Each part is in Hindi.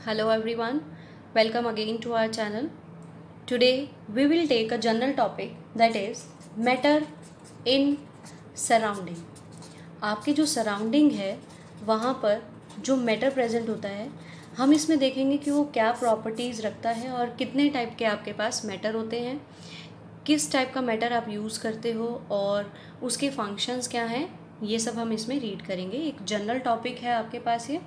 Hello everyone, welcome again to our channel. Today we will take a general topic that is matter in surrounding. आपके जो सराउंडिंग है वहाँ पर जो मैटर प्रेजेंट होता है, हम इसमें देखेंगे कि वो क्या प्रॉपर्टीज़ रखता है और कितने टाइप के आपके पास मैटर होते हैं, किस टाइप का मैटर आप यूज़ करते हो और उसके फंक्शंस क्या हैं, ये सब हम इसमें रीड करेंगे. एक जनरल टॉपिक है आपके पास ये.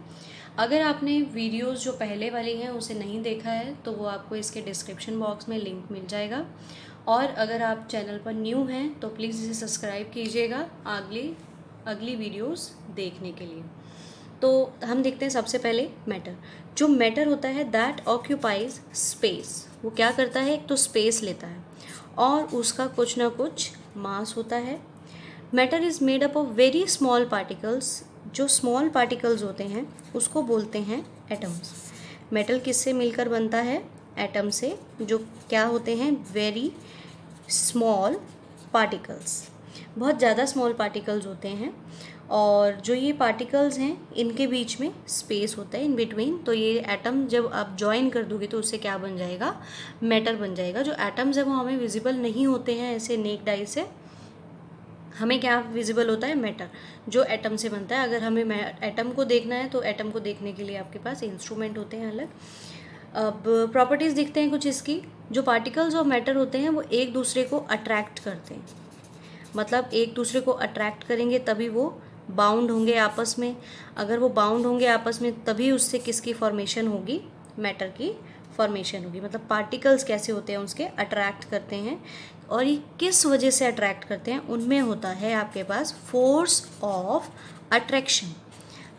अगर आपने वीडियोस जो पहले वाली हैं उसे नहीं देखा है तो वो आपको इसके डिस्क्रिप्शन बॉक्स में लिंक मिल जाएगा. और अगर आप चैनल पर न्यू हैं तो प्लीज़ इसे सब्सक्राइब कीजिएगा अगली वीडियोस देखने के लिए. तो हम देखते हैं सबसे पहले मैटर. जो मैटर होता है दैट ऑक्यूपाइज स्पेस. वो क्या करता है, एक तो स्पेस लेता है और उसका कुछ ना कुछ मास होता है. Matter is made up of very small particles. जो स्मॉल पार्टिकल्स होते हैं उसको बोलते हैं एटम्स. मेटल किससे मिलकर बनता है, एटम से, जो क्या होते हैं, वेरी स्मॉल पार्टिकल्स. बहुत ज़्यादा स्मॉल पार्टिकल्स होते हैं और जो ये पार्टिकल्स हैं इनके बीच में स्पेस होता है इन बिटवीन. तो ये एटम जब आप ज्वाइन कर दोगे तो उससे क्या बन जाएगा, मैटर बन जाएगा. जो एटम्स है वो हमें विजिबल नहीं होते हैं ऐसे नेक्ड आई से. हमें क्या विजिबल होता है, मैटर जो एटम से बनता है. अगर हमें एटम को देखना है तो एटम को देखने के लिए आपके पास इंस्ट्रूमेंट होते हैं अलग. अब प्रॉपर्टीज़ दिखते हैं कुछ इसकी. जो पार्टिकल्स ऑफ मैटर होते हैं वो एक दूसरे को अट्रैक्ट करते हैं. मतलब एक दूसरे को अट्रैक्ट करेंगे तभी वो बाउंड होंगे आपस में. अगर वो बाउंड होंगे आपस में तभी उससे किसकी फॉर्मेशन होगी, मैटर की फॉर्मेशन होगी. मतलब पार्टिकल्स कैसे होते हैं, उसके अट्रैक्ट करते हैं. और ये किस वजह से अट्रैक्ट करते हैं, उनमें होता है आपके पास फोर्स ऑफ अट्रैक्शन.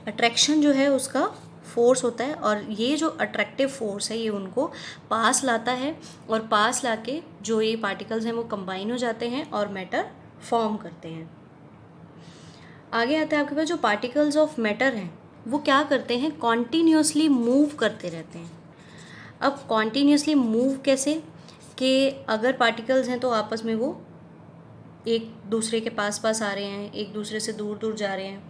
अट्रैक्शन जो है उसका फोर्स होता है और ये जो अट्रैक्टिव फोर्स है ये उनको पास लाता है और पास लाके जो ये पार्टिकल्स हैं वो कंबाइन हो जाते हैं और मैटर फॉर्म करते हैं. आगे आता है आपके पास जो पार्टिकल्स ऑफ मैटर हैं वो क्या करते हैं, कॉन्टीन्यूसली मूव करते रहते हैं. अब कॉन्टीन्यूसली मूव कैसे, कि अगर पार्टिकल्स हैं तो आपस में वो एक दूसरे के पास पास आ रहे हैं, एक दूसरे से दूर दूर जा रहे हैं.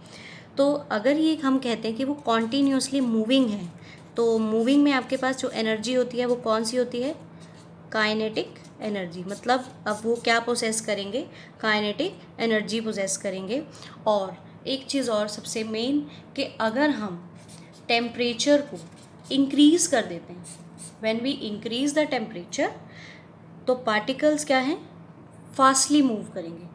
तो अगर ये हम कहते हैं कि वो कॉन्टीन्यूसली मूविंग है तो मूविंग में आपके पास जो एनर्जी होती है वो कौन सी होती है, काइनेटिक एनर्जी. मतलब अब वो क्या पोसेस करेंगे, काइनेटिक एनर्जी पोसेस करेंगे. और एक चीज़ और सबसे मेन, कि अगर हम टेम्परेचर को इंक्रीज़ कर देते हैं, when we increase the temperature, तो पार्टिकल्स क्या हैं, फास्टली मूव करेंगे.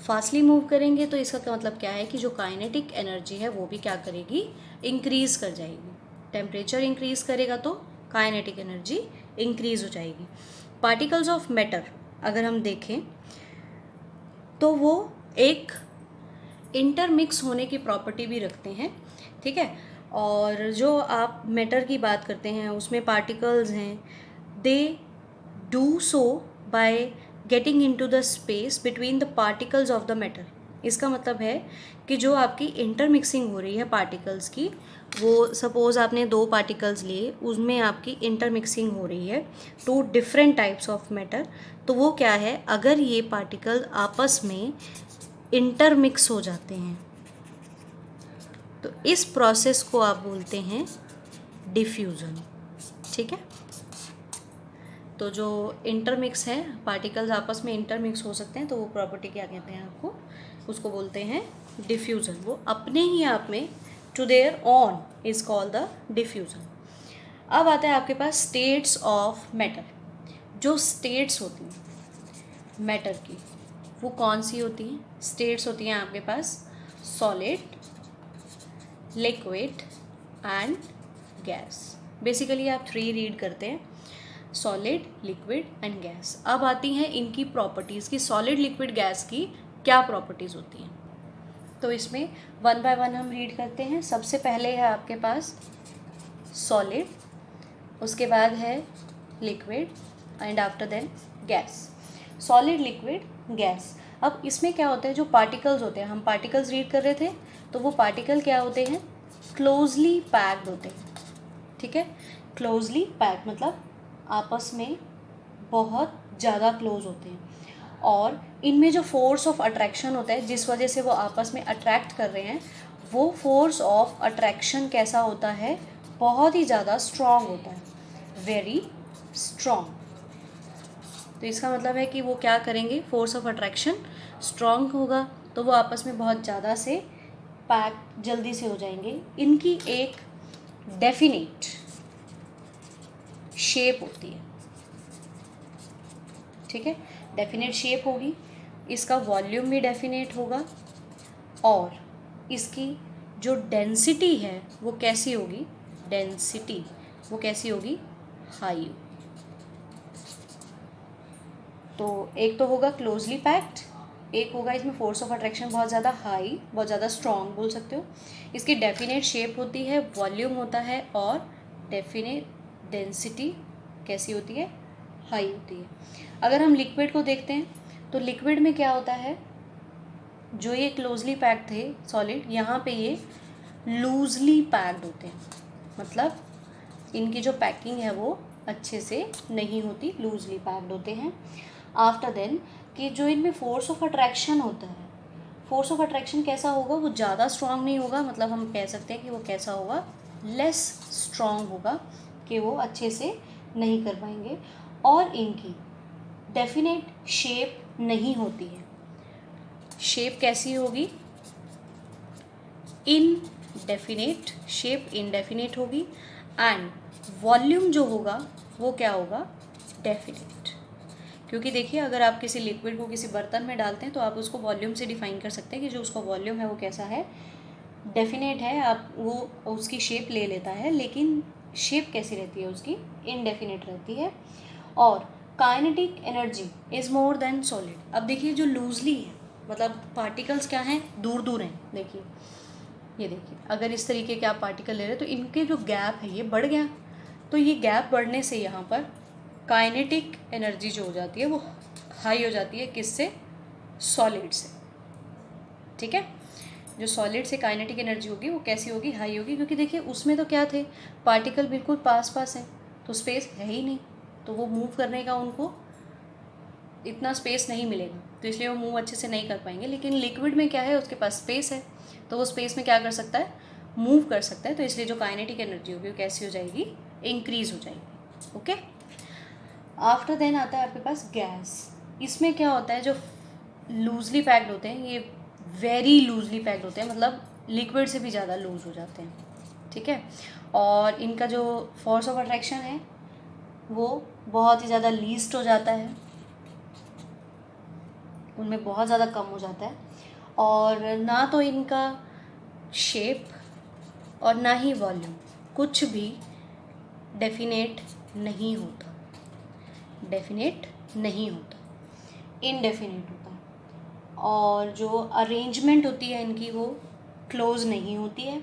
फास्टली मूव करेंगे तो इसका मतलब क्या है कि जो काइनेटिक एनर्जी है वो भी क्या करेगी, इंक्रीज़ कर जाएगी. टेम्परेचर इंक्रीज़ करेगा तो काइनेटिक एनर्जी इंक्रीज़ हो जाएगी. पार्टिकल्स ऑफ मैटर अगर हम देखें तो वो एक इंटरमिक्स होने की प्रॉपर्टी भी रखते हैं. ठीक है. और जो आप मैटर की बात करते हैं उसमें पार्टिकल्स हैं, they do so by getting into the space between the particles of the matter. इसका मतलब है कि जो आपकी इंटरमिक्सिंग हो रही है पार्टिकल्स की, वो सपोज़ आपने दो पार्टिकल्स लिए, उसमें आपकी इंटरमिक्सिंग हो रही है two different types of matter. तो वो क्या है, अगर ये पार्टिकल आपस में इंटरमिक्स हो जाते हैं तो इस प्रोसेस को आप बोलते हैं डिफ्यूज़न. ठीक है. तो जो इंटरमिक्स है, पार्टिकल्स आपस में इंटरमिक्स हो सकते हैं, तो वो प्रॉपर्टी क्या कहते हैं आपको, उसको बोलते हैं डिफ्यूज़न. वो अपने ही आप में to their own is called the diffusion. अब आता है आपके पास स्टेट्स ऑफ मैटर. जो स्टेट्स होती हैं मैटर की वो कौन सी होती हैं, स्टेट्स होती हैं आपके पास solid, liquid and gas. Basically आप 3 रीड करते हैं, सॉलिड, लिक्विड एंड गैस. अब आती हैं इनकी प्रॉपर्टीज़ की, सॉलिड, लिक्विड, गैस की क्या प्रॉपर्टीज़ होती हैं. तो इसमें 1 बाय 1 हम रीड करते हैं. सबसे पहले है आपके पास सॉलिड, उसके बाद है liquid and after then gas. Solid, liquid, gas. अब इसमें क्या होता है, जो पार्टिकल्स होते हैं, हम पार्टिकल्स रीड कर रहे थे, तो वो पार्टिकल क्या होते हैं, क्लोजली पैक्ड होते हैं. ठीक है. क्लोजली पैक्ड मतलब आपस में बहुत ज़्यादा क्लोज होते हैं. और इनमें जो फोर्स ऑफ अट्रैक्शन होता है, जिस वजह से वो आपस में अट्रैक्ट कर रहे हैं, वो फोर्स ऑफ अट्रैक्शन कैसा होता है, बहुत ही ज़्यादा स्ट्रॉन्ग होता है, वेरी स्ट्रॉन्ग। तो इसका मतलब है कि वो क्या करेंगे, फोर्स ऑफ अट्रैक्शन स्ट्रॉन्ग होगा तो वो आपस में बहुत ज़्यादा से पैक जल्दी से हो जाएंगे। इनकी एक डेफिनेट शेप होती है, ठीक है, डेफिनेट शेप होगी, इसका वॉल्यूम भी डेफिनेट होगा और इसकी जो डेंसिटी है वो कैसी होगी, डेंसिटी वो कैसी होगी, हाई। तो एक तो होगा क्लोजली पैक्ड, एक होगा इसमें फोर्स ऑफ अट्रैक्शन बहुत ज़्यादा हाई, बहुत ज़्यादा स्ट्रॉन्ग बोल सकते हो। इसकी डेफिनेट शेप होती है, वॉल्यूम होता है और डेफिनेट डेंसिटी कैसी होती है, हाई होती है। अगर हम लिक्विड को देखते हैं तो लिक्विड में क्या होता है, जो ये क्लोजली पैक्ड थे सॉलिड, यहाँ पे ये लूजली पैक्ड होते हैं, मतलब इनकी जो पैकिंग है वो अच्छे से नहीं होती, लूजली पैक्ड होते हैं। आफ्टर देन कि जो इनमें फोर्स ऑफ अट्रैक्शन होता है, फोर्स ऑफ अट्रैक्शन कैसा होगा, वो ज़्यादा स्ट्रॉन्ग नहीं होगा, मतलब हम कह सकते हैं कि वो कैसा होगा, लेस स्ट्रॉन्ग होगा, कि वो अच्छे से नहीं कर पाएंगे। और इनकी डेफिनेट शेप नहीं होती है, शेप कैसी होगी, इनडेफिनेट शेप, इनडेफिनेट होगी। एंड वॉल्यूम जो होगा वो क्या होगा, डेफिनेट। क्योंकि देखिए अगर आप किसी लिक्विड को किसी बर्तन में डालते हैं तो आप उसको वॉल्यूम से डिफाइन कर सकते हैं कि जो उसका वॉल्यूम है वो कैसा है, डेफिनेट है, आप वो उसकी शेप ले लेता है, लेकिन शेप कैसी रहती है उसकी, इनडेफिनेट रहती है। और kinetic energy is more than solid. अब देखिए जो लूजली है, मतलब पार्टिकल्स क्या हैं, दूर दूर हैं, देखिए ये देखिए अगर इस तरीके के आप पार्टिकल ले रहे हैं तो इनके जो गैप है ये बढ़ गया, तो ये गैप बढ़ने से यहाँ पर काइनेटिक एनर्जी जो हो जाती है वो हाई हो जाती है, किससे, सॉलिड से, ठीक है। जो सॉलिड से काइनेटिक एनर्जी होगी वो कैसी होगी, हाई होगी, क्योंकि देखिए उसमें तो क्या थे, पार्टिकल बिल्कुल पास पास हैं तो स्पेस है ही नहीं, तो वो मूव करने का उनको इतना स्पेस नहीं मिलेगा, तो इसलिए वो मूव अच्छे से नहीं कर पाएंगे। लेकिन लिक्विड में क्या है, उसके पास स्पेस है, तो वो स्पेस में क्या कर सकता है, मूव कर सकता है, तो इसलिए जो काइनेटिक एनर्जी होगी वो कैसी हो जाएगी, इंक्रीज हो जाएगी। ओके, आफ्टर देन आता है आपके पास गैस। इसमें क्या होता है, जो लूजली पैक्ड होते हैं ये वेरी लूजली पैक्ड होते हैं, मतलब लिक्विड से भी ज़्यादा लूज हो जाते हैं, ठीक है। और इनका जो फोर्स ऑफ अट्रैक्शन है वो बहुत ही ज़्यादा लीस्ट हो जाता है, उनमें बहुत ज़्यादा कम हो जाता है। और ना तो इनका शेप और ना ही वॉल्यूम, कुछ भी डेफिनेट नहीं होता, डेफिनेट नहीं होता, इनडेफिनेट होता है। और जो अरेंजमेंट होती है इनकी वो क्लोज नहीं होती है,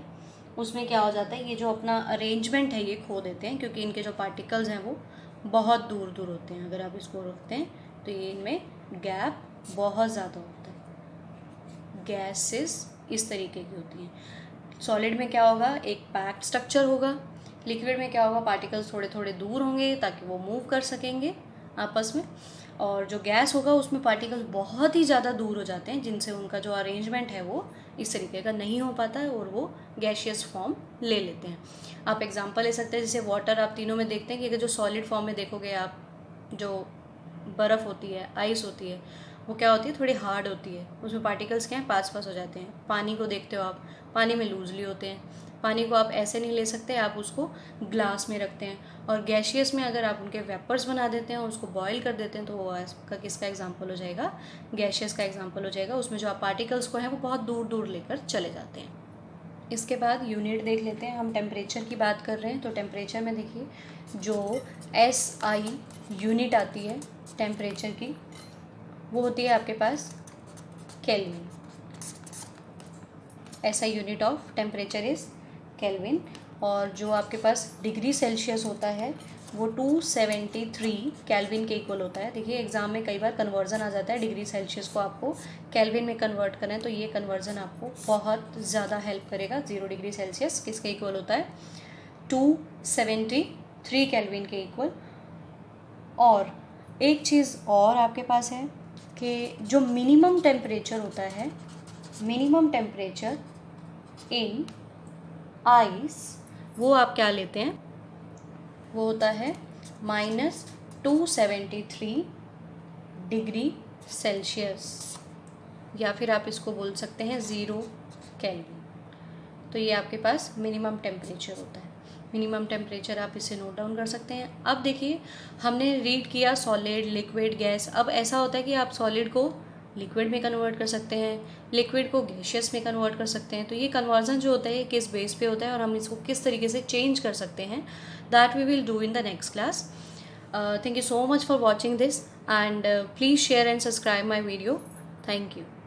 उसमें क्या हो जाता है, ये जो अपना अरेंजमेंट है ये खो देते हैं, क्योंकि इनके जो पार्टिकल्स हैं वो बहुत दूर दूर होते हैं। अगर आप इसको रखते हैं तो ये इनमें गैप बहुत ज़्यादा होता है, गैसेस इस तरीके की होती हैं। सॉलिड में क्या होगा, एक पैक्ड स्ट्रक्चर होगा, लिक्विड में क्या होगा, पार्टिकल्स थोड़े थोड़े दूर होंगे ताकि वो मूव कर सकेंगे आपस में। और जो गैस होगा उसमें पार्टिकल्स बहुत ही ज़्यादा दूर हो जाते हैं, जिनसे उनका जो अरेंजमेंट है वो इस तरीके का नहीं हो पाता है और वो गैशियस फॉर्म ले लेते हैं। आप एग्जांपल ले सकते हैं, जैसे वाटर आप तीनों में देखते हैं कि अगर जो सॉलिड फॉर्म में देखोगे आप, जो बर्फ़ होती है, आइस होती है, वो क्या होती है, थोड़ी हार्ड होती है, उसमें पार्टिकल्स क्या हैं, पास पास हो जाते हैं। पानी को देखते हो आप, पानी में लूजली होते हैं, पानी को आप ऐसे नहीं ले सकते, आप उसको ग्लास में रखते हैं। और गैशियस में अगर आप उनके वेपर्स बना देते हैं और उसको बॉयल कर देते हैं तो वो आपका किसका एग्जांपल हो जाएगा, गैशियस का एग्जांपल हो जाएगा। उसमें जो आप पार्टिकल्स को हैं वो बहुत दूर दूर लेकर चले जाते हैं। इसके बाद यूनिट देख लेते हैं, हम टेम्परेचर की बात कर रहे हैं तो टेम्परेचर में देखिए जो SI यूनिट आती है टेम्परेचर की वो होती है आपके पास kelvin. SI unit of temperature is kelvin. और जो आपके पास डिग्री सेल्सियस होता है वो 273 केल्विन के इक्वल होता है। देखिए एग्ज़ाम में कई बार कन्वर्जन आ जाता है, डिग्री सेल्सियस को आपको केल्विन में कन्वर्ट करें तो ये कन्वर्जन आपको बहुत ज़्यादा हेल्प करेगा। 0 डिग्री सेल्सियस किसके इक्वल होता है, 273 केल्विन के इक्वल। और एक चीज़ और आपके पास है कि जो मिनिमम टेम्परेचर होता है, मिनिमम टेम्परेचर इन आइस वो आप क्या लेते हैं, वो होता है -273 डिग्री सेल्सियस, या फिर आप इसको बोल सकते हैं 0 केल्विन। तो ये आपके पास मिनिमम टेम्परेचर होता है। मिनिमम टेम्परेचर आप इसे नोट डाउन कर सकते हैं। अब देखिए, हमने रीड किया सॉलिड, लिक्विड, गैस। अब ऐसा होता है कि आप सॉलिड को लिक्विड में कन्वर्ट कर सकते हैं, लिक्विड को गैशियस में कन्वर्ट कर सकते हैं। तो ये कन्वर्जन जो होता है किस बेस पे होता है और हम इसको किस तरीके से चेंज कर सकते हैं, that we will do in the next class. Thank you so much for watching this, and please share and subscribe my video. Thank you.